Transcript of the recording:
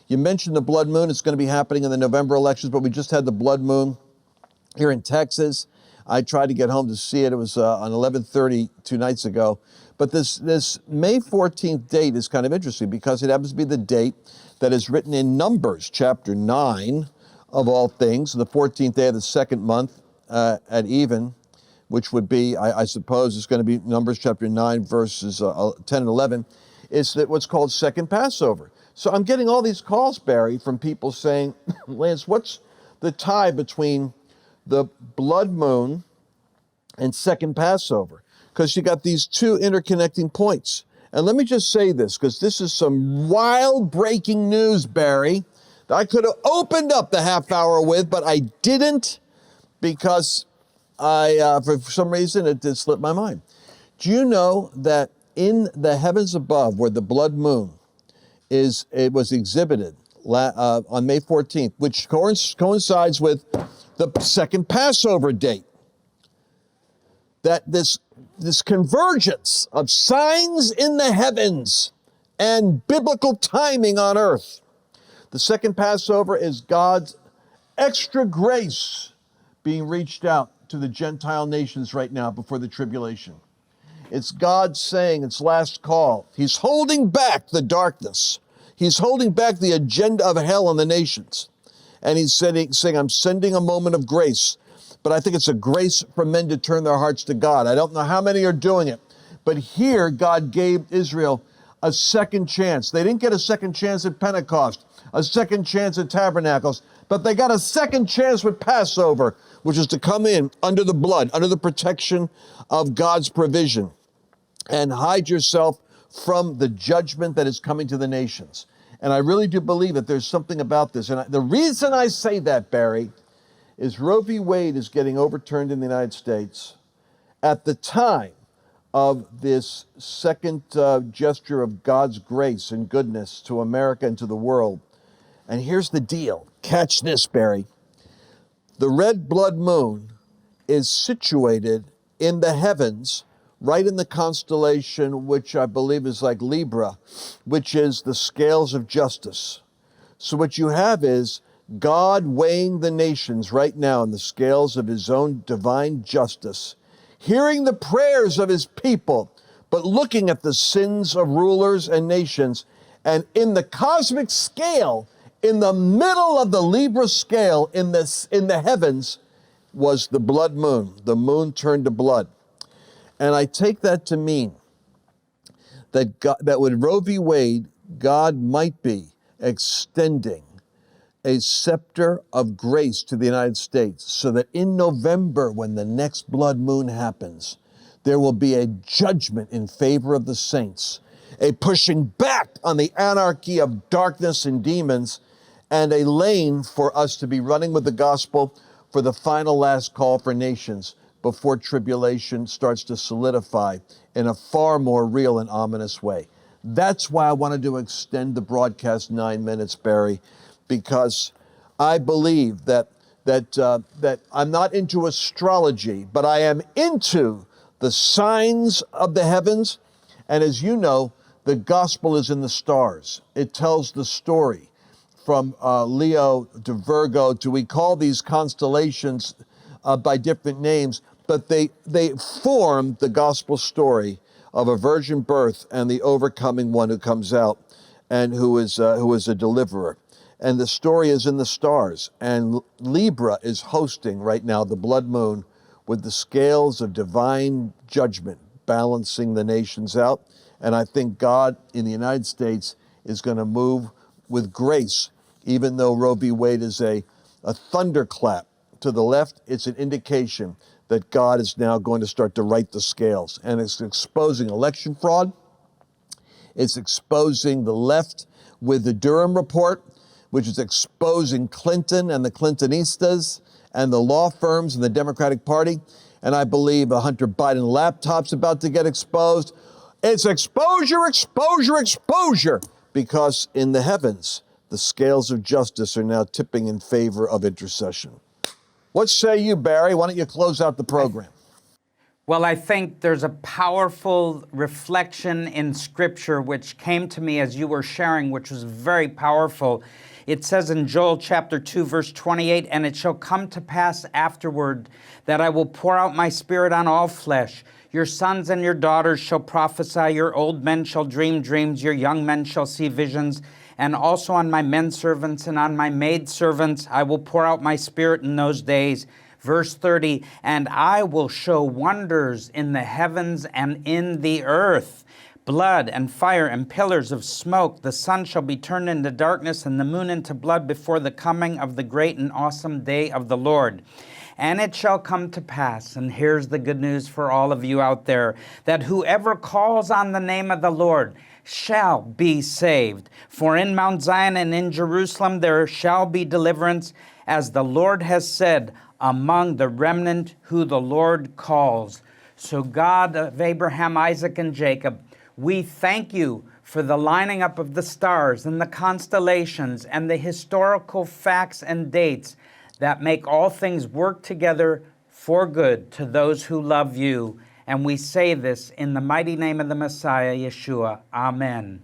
You mentioned the blood moon. It's going to be happening in the November elections, but we just had the blood moon here in Texas. I tried to get home to see it. It was on 11:30 2 nights ago. But this May 14th date is kind of interesting because it happens to be the date that is written in Numbers, chapter 9, of all things, the 14th day of the second month at even, which would be, I suppose, it's going to be Numbers chapter 9, verses 10 and 11, is that what's called Second Passover. So I'm getting all these calls, Barry, from people saying, Lance, what's the tie between the blood moon and Second Passover? Because you got these two interconnecting points. And let me just say this, because this is some wild breaking news, Barry, that I could have opened up the half hour with, but I didn't because for some reason, it did slip my mind. Do you know that in the heavens above, where the blood moon it was exhibited on May 14th, which coincides with the second Passover date, that this convergence of signs in the heavens and biblical timing on earth. The second Passover is God's extra grace being reached out to the Gentile nations right now before the tribulation. It's God saying its last call. He's holding back the darkness. He's holding back the agenda of hell on the nations. And he's saying, I'm sending a moment of grace. But I think it's a grace for men to turn their hearts to God. I don't know how many are doing it. But here, God gave Israel a second chance. They didn't get a second chance at Pentecost, a second chance at Tabernacles, but they got a second chance with Passover, which is to come in under the blood, under the protection of God's provision, and hide yourself from the judgment that is coming to the nations. And I really do believe that there's something about this. And the reason I say that, Barry, is Roe v. Wade is getting overturned in the United States at the time of this second gesture of God's grace and goodness to America and to the world. And here's the deal. Catch this, Barry. The red blood moon is situated in the heavens, right in the constellation, which I believe is like Libra, which is the scales of justice. So what you have is God weighing the nations right now in the scales of his own divine justice, hearing the prayers of his people, but looking at the sins of rulers and nations. And in the cosmic scale, in the middle of the Libra scale in the heavens, was the blood moon. The moon turned to blood. And I take that to mean that that with Roe v. Wade, God might be extending a scepter of grace to the United States so that in November, when the next blood moon happens, there will be a judgment in favor of the saints, a pushing back on the anarchy of darkness and demons, and a lane for us to be running with the gospel for the final last call for nations before tribulation starts to solidify in a far more real and ominous way. That's why I wanted to extend the broadcast 9 minutes, Barry, because I believe that I'm not into astrology, but I am into the signs of the heavens. And as you know, the gospel is in the stars. It tells the story from Leo to Virgo to, we call these constellations by different names, but they form the gospel story of a virgin birth and the overcoming one who comes out and who is a deliverer. And the story is in the stars. And Libra is hosting right now the blood moon with the scales of divine judgment balancing the nations out. And I think God in the United States is going to move with grace, even though Roe v. Wade is a thunderclap to the left. It's an indication that God is now going to start to right the scales. And it's exposing election fraud. It's exposing the left with the Durham report, which is exposing Clinton and the Clintonistas and the law firms and the Democratic Party. And I believe a Hunter Biden laptop's about to get exposed. It's exposure, exposure, exposure, because in the heavens, the scales of justice are now tipping in favor of intercession. What say you, Barry? Why don't you close out the program? Well, I think there's a powerful reflection in Scripture which came to me as you were sharing, which was very powerful. It says in Joel chapter 2, verse 28, "And it shall come to pass afterward that I will pour out my Spirit on all flesh. Your sons and your daughters shall prophesy, your old men shall dream dreams, your young men shall see visions. And also on my men servants and on my maid servants I will pour out my Spirit in those days." Verse 30, "And I will show wonders in the heavens and in the earth, blood and fire and pillars of smoke. The sun shall be turned into darkness and the moon into blood before the coming of the great and awesome day of the Lord. And it shall come to pass," and here's the good news for all of you out there, "that whoever calls on the name of the Lord shall be saved. For in Mount Zion and in Jerusalem there shall be deliverance, as the Lord has said, among the remnant who the Lord calls." So God of Abraham, Isaac, and Jacob, we thank you for the lining up of the stars and the constellations and the historical facts and dates that make all things work together for good to those who love you. And we say this in the mighty name of the Messiah, Yeshua. Amen.